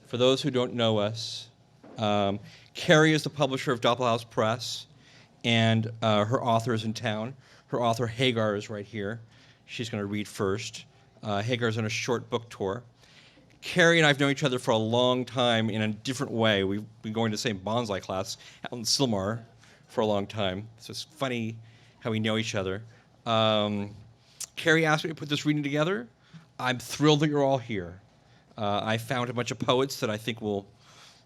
For those who don't know us, Carrie is the publisher of Doppelhaus Press, and her author is in town. Her author, Hagar, is right here. She's going to read first. Hagar's on a short book tour. Carrie and I have known each other for a long time in a different way. We've been going to the same bonsai class out in Silmar for a long time. So it's funny how we know each other. Carrie asked me to put this reading together. I'm thrilled that you're all here. I found a bunch of poets that I think will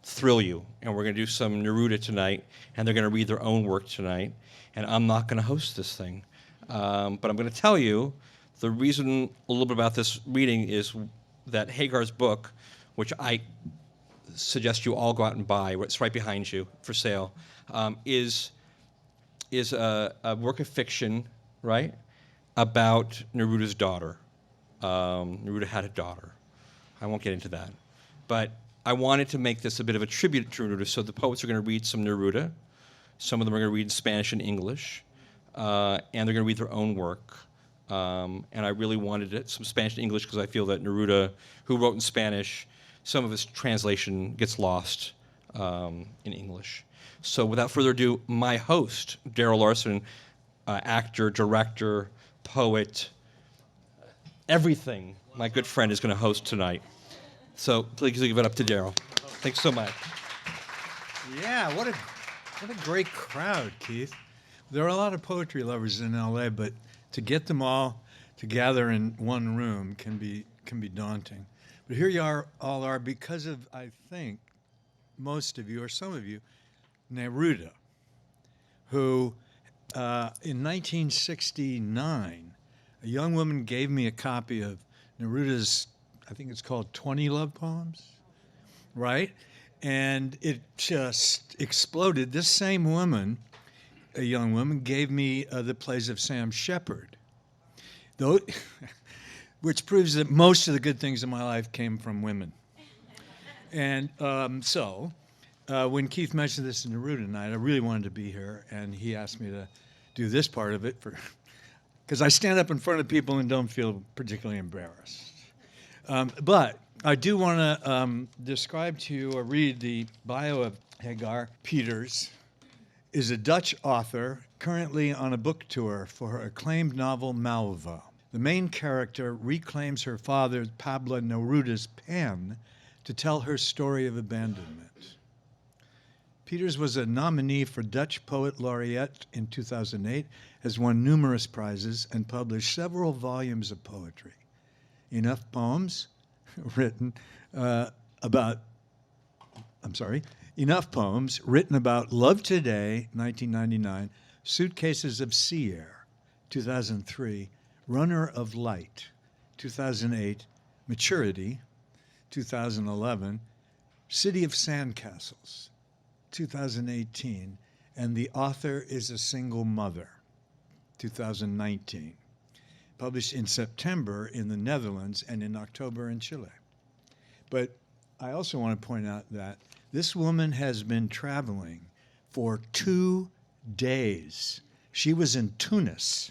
thrill you, and we're going to do some Neruda tonight, and they're going to read their own work tonight, and I'm not going to host this thing. But I'm going to tell you the reason a little bit about this reading is that Hagar's book, which I suggest you all go out and buy, it's right behind you for sale, is a work of fiction, right, about Neruda's daughter. Neruda had a daughter. I won't get into that. But I wanted to make this a bit of a tribute to Neruda, so the poets are going to read some Neruda. Some of them are going to read in Spanish and English, and they're going to read their own work. And I really wanted it, some Spanish and English, because I feel that Neruda, who wrote in Spanish, some of his translation gets lost in English. So without further ado, my host, Daryl Larson, actor, director, poet, everything, my good friend, is going to host tonight. So please give it up to Daryl. Thanks so much. Yeah, what a great crowd, Keith. There are a lot of poetry lovers in LA, but to get them all to gather in one room can be daunting. But here you all are because of, I think, most of you or some of you, Neruda, who in 1969, a young woman gave me a copy of Neruda's, I think it's called 20 Love Poems, right? And it just exploded. This same woman, a young woman, gave me the plays of Sam Shepard, which proves that most of the good things in my life came from women. And so when Keith mentioned this in Neruda tonight, I really wanted to be here, and he asked me to do this part of it because I stand up in front of people and don't feel particularly embarrassed. But I do want to describe to you or read the bio of Hagar Peeters. Is a Dutch author currently on a book tour for her acclaimed novel Malva. The main character reclaims her father Pablo Neruda's pen to tell her story of abandonment. Peeters was a nominee for Dutch Poet Laureate in 2008, has won numerous prizes, and published several volumes of poetry. Enough poems written about Love Today, 1999, Suitcases of Sea Air, 2003, Runner of Light, 2008, Maturity, 2011, City of Sandcastles, 2018, and The Author is a Single Mother, 2019. Published in September in the Netherlands and in October in Chile. But I also want to point out that this woman has been traveling for 2 days. She was in Tunis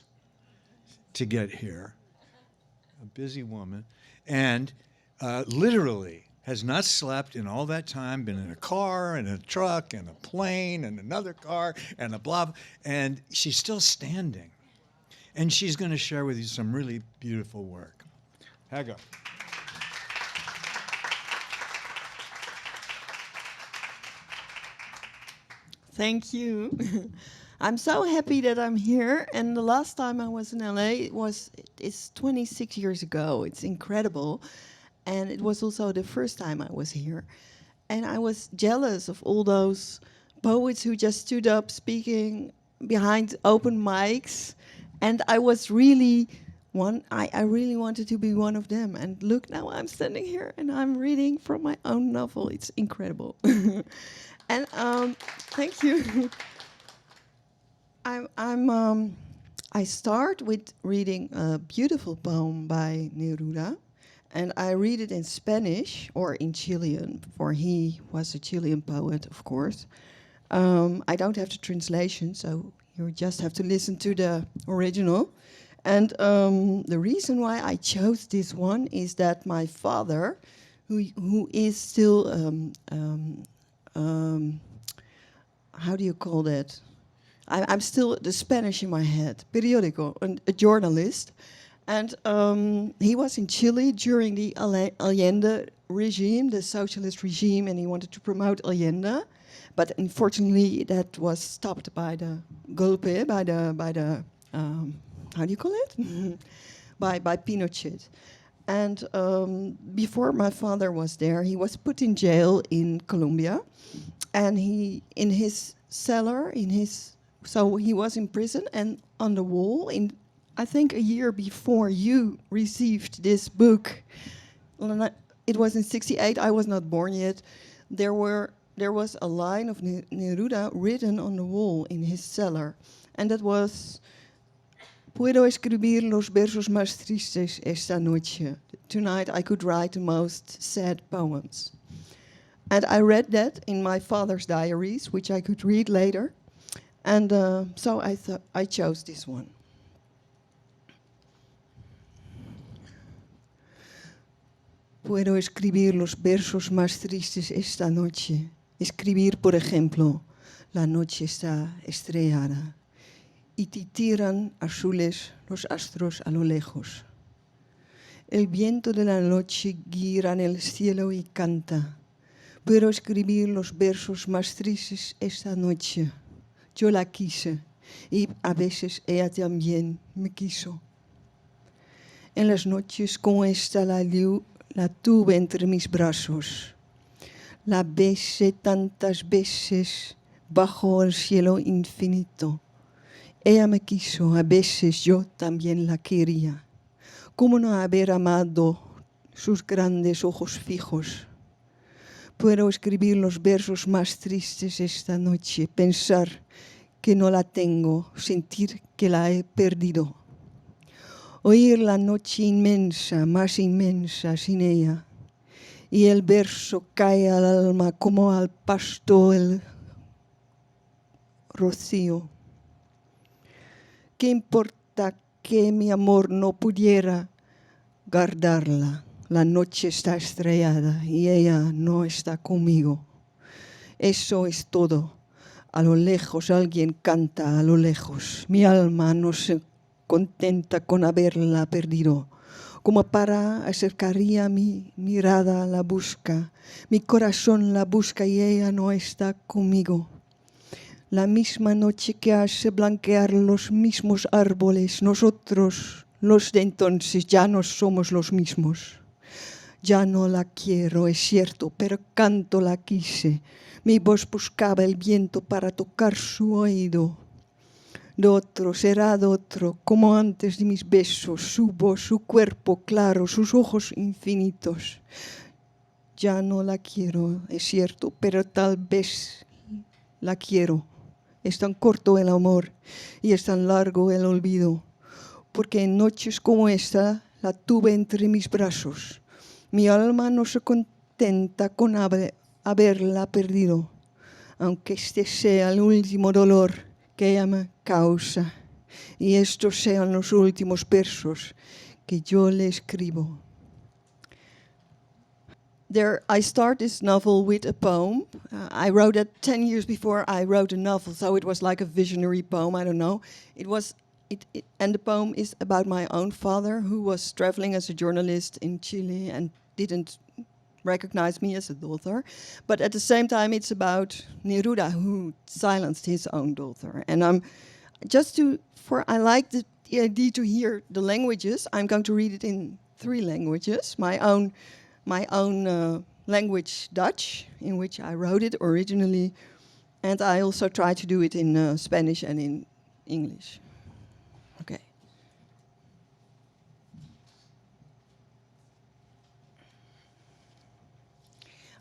to get here, a busy woman, and literally has not slept in all that time, been in a car and a truck and a plane and another car and a blah, and she's still standing. And she's going to share with you some really beautiful work. Hagar. Thank you. I'm so happy that I'm here. And the last time I was in LA, it's 26 years ago. It's incredible. And it was also the first time I was here. And I was jealous of all those poets who just stood up speaking behind open mics. And I was really I really wanted to be one of them. And look, now I'm standing here and I'm reading from my own novel. It's incredible. And thank you. I start with reading a beautiful poem by Neruda. And I read it in Spanish or in Chilean, for he was a Chilean poet, of course. I don't have the translation, so you just have to listen to the original. And the reason why I chose this one is that my father, who is still how do you call that? I'm still the Spanish in my head. Periodico, a journalist, and he was in Chile during the Allende regime, the socialist regime, and he wanted to promote Allende, but unfortunately that was stopped by the golpe, by the how do you call it? by Pinochet. And before my father was there, he was put in jail in Colombia, and he in his cellar, so he was in prison, and on the wall, I think a year before you received this book, it was in '68, I was not born yet, there was a line of Neruda written on the wall in his cellar, and that was, "Puedo escribir los versos más tristes esta noche." Tonight I could write the most sad poems. And I read that in my father's diaries, which I could read later. And so I thought I chose this one. Puedo escribir los versos más tristes esta noche. Escribir, por ejemplo, la noche está estrellada y titiran azules los astros a lo lejos. El viento de la noche gira en el cielo y canta. Puedo escribir los versos más tristes esta noche. Yo la quise y a veces ella también me quiso. En las noches como esta la tuve entre mis brazos. La besé tantas veces bajo el cielo infinito. Ella me quiso, a veces yo también la quería. ¿Cómo no haber amado sus grandes ojos fijos? Puedo escribir los versos más tristes esta noche, pensar que no la tengo, sentir que la he perdido. Oír la noche inmensa, más inmensa sin ella. Y el verso cae al alma como al pasto el rocío. ¿Qué importa que mi amor no pudiera guardarla? La noche está estrellada y ella no está conmigo. Eso es todo. A lo lejos alguien canta, a lo lejos. Mi alma no se contenta con haberla perdido. Como para acercaría mi mirada la busca. Mi corazón la busca y ella no está conmigo. La misma noche que hace blanquear los mismos árboles, nosotros, los de entonces, ya no somos los mismos. Ya no la quiero, es cierto, pero canto la quise. Mi voz buscaba el viento para tocar su oído. De otro, será de otro, como antes de mis besos, su voz, su cuerpo claro, sus ojos infinitos. Ya no la quiero, es cierto, pero tal vez la quiero. Es tan corto el amor y es tan largo el olvido, porque en noches como esta la tuve entre mis brazos. Mi alma no se contenta con haberla perdido, aunque este sea el último dolor que ella me causa y estos sean los últimos versos que yo le escribo. There, I start this novel with a poem. I wrote it 10 years before I wrote a novel, so it was like a visionary poem, I don't know. And the poem is about my own father, who was traveling as a journalist in Chile and didn't recognize me as a daughter. But at the same time, it's about Neruda, who silenced his own daughter. And I like the idea to hear the languages. I'm going to read it in 3 languages. My own language, Dutch, in which I wrote it originally, and I also try to do it in Spanish and in English. Okay.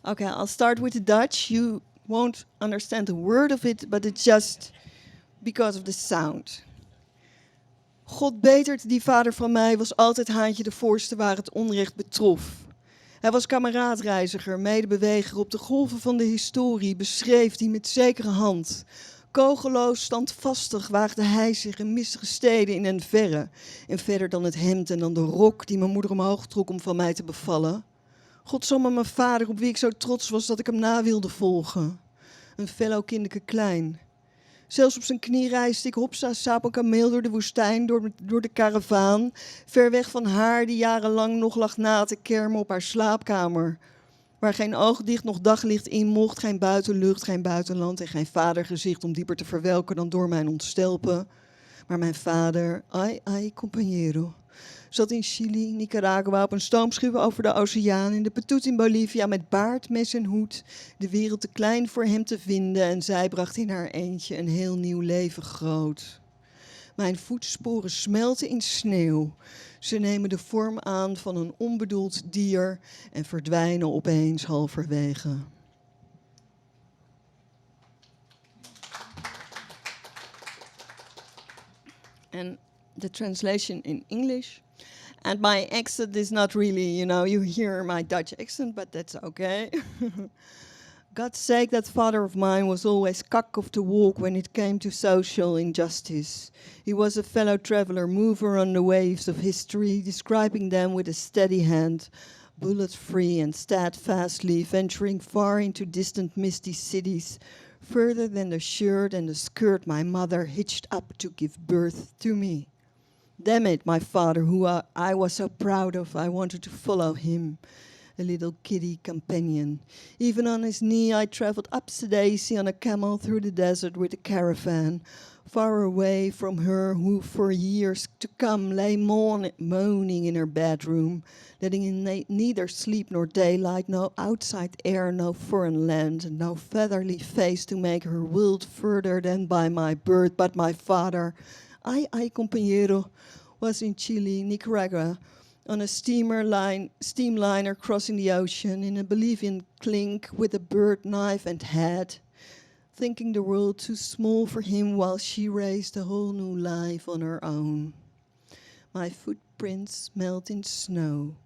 Okay, I'll start with the Dutch. You won't understand a word of it, but it's just because of the sound. God Betert, die vader van mij, was altijd haantje de voorste waar het onrecht betrof. Hij was kameraadreiziger, medebeweger op de golven van de historie, beschreef die met zekere hand. Kogeloos, standvastig waagde hij zich in mistige steden in en verre. En verder dan het hemd en dan de rok die mijn moeder omhoog trok om van mij te bevallen. Godsamme mijn vader, op wie ik zo trots was dat ik hem na wilde volgen. Een fellow kindeke klein. Zelfs op zijn knie reisde ik hopsa saap een kameel door de woestijn, door de karavaan. Ver weg van haar die jarenlang nog lag na te kermen op haar slaapkamer. Waar geen oog dicht nog daglicht in mocht, geen buitenlucht, geen buitenland en geen vadergezicht om dieper te verwelken dan door mijn ontstelpen. Maar mijn vader, ay compañero, zat in Chili, Nicaragua op een stoomschip over de oceaan, in de Petut in Bolivia met baard, mes en hoed, de wereld te klein voor hem te vinden en zij bracht in haar eentje een heel nieuw leven groot. Mijn voetsporen smelten in sneeuw. Ze nemen de vorm aan van een onbedoeld dier en verdwijnen opeens halverwege. And the translation in English. And my accent is not really, you hear my Dutch accent, but that's okay. God's sake, that father of mine was always cock of the walk when it came to social injustice. He was a fellow traveler, mover on the waves of history, describing them with a steady hand, bullet-free and steadfastly, venturing far into distant misty cities, further than the shirt and the skirt my mother hitched up to give birth to me. Damn it, my father, who I was so proud of, I wanted to follow him, a little kiddie companion. Even on his knee, I traveled up Daisy on a camel through the desert with a caravan, far away from her who for years to come lay moaning in her bedroom, letting in neither sleep nor daylight, no outside air, no foreign land, and no featherly face to make her willed further than by my birth. But my father, ay compañero, was in Chile, Nicaragua, on a steamliner crossing the ocean in a Bolivian clink with a bird knife and head, thinking the world too small for him while she raised a whole new life on her own. My footprints melt in snow.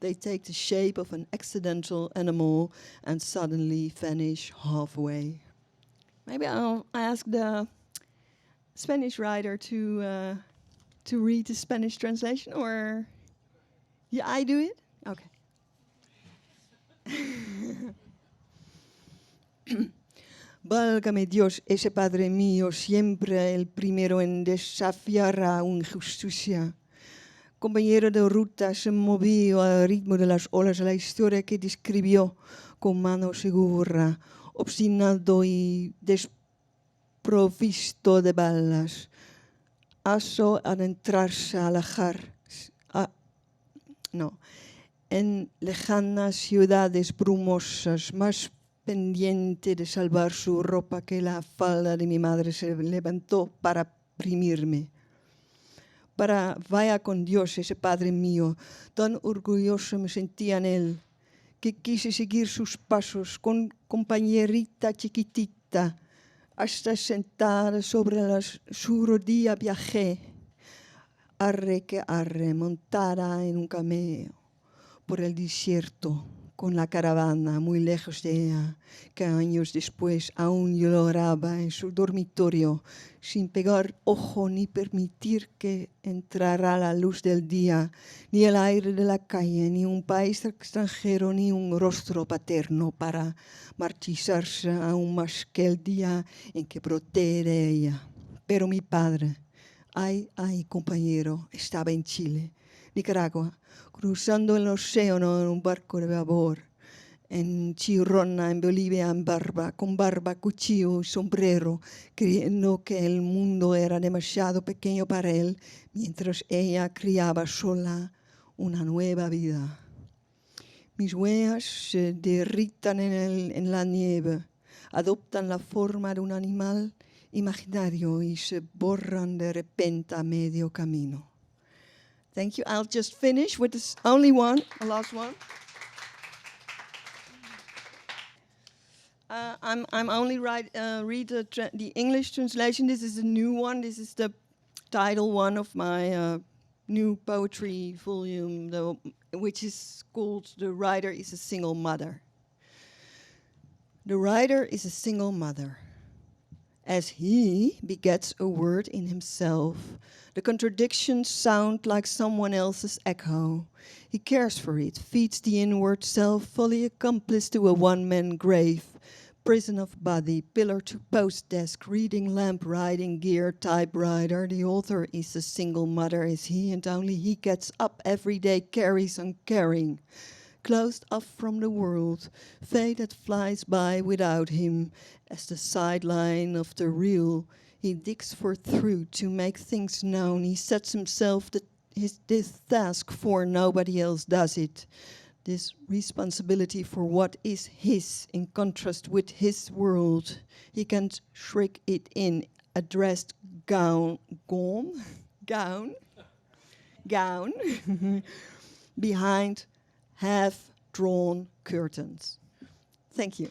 They take the shape of an accidental animal and suddenly vanish halfway. Maybe I'll ask the Spanish writer to read the Spanish translation, or yeah, I do it? Okay. Válgame Dios, ese Padre mío, siempre el primero en desafiar a injusticia. Compañero de ruta, se movió al ritmo de las olas la historia que describió con mano segura, obstinado y desprovisto de balas. Aso adentrarse a en lejanas ciudades brumosas, más pendiente de salvar su ropa que la falda de mi madre se levantó para primirme. Para vaya con Dios ese Padre mío, tan orgulloso me sentía en él, que quise seguir sus pasos con compañerita chiquitita, hasta sentada sobre su rodilla viajé, arre que arre, montada en un cameo, por el desierto, con la caravana muy lejos de ella, que años después aún lloraba en su dormitorio, sin pegar ojo ni permitir que entrara la luz del día, ni el aire de la calle, ni un país extranjero, ni un rostro paterno para martirizarse aún más que el día en que broté de ella. Pero mi padre, ay compañero, estaba en Chile, Nicaragua, cruzando el océano en un barco de vapor, en Chirona, en Bolivia, con barba, cuchillo y sombrero, creyendo que el mundo era demasiado pequeño para él, mientras ella criaba sola una nueva vida. Mis huellas se derritan en la nieve, adoptan la forma de un animal imaginario y se borran de repente a medio camino. Thank you. I'll just finish with this only one, the last one. I'm only read the English translation. This is a new one. This is the title one of my new poetry volume, which is called "The Writer is a Single Mother." The writer is a single mother. as he begets a word in himself. The contradictions sound like someone else's echo. He cares for it, feeds the inward self, fully accomplice to a one-man grave. Prison of body, pillar to post desk, reading lamp, riding gear, typewriter. The author is a single mother, is he, and only he gets up every day, carries on caring. Closed off from the world, fate that flies by without him. As the sideline of the real, he digs for truth to make things known. He sets himself this task for nobody else does it. This responsibility for what is his in contrast with his world. He can't shrink it in a dressed gown, behind half-drawn curtains. Thank you.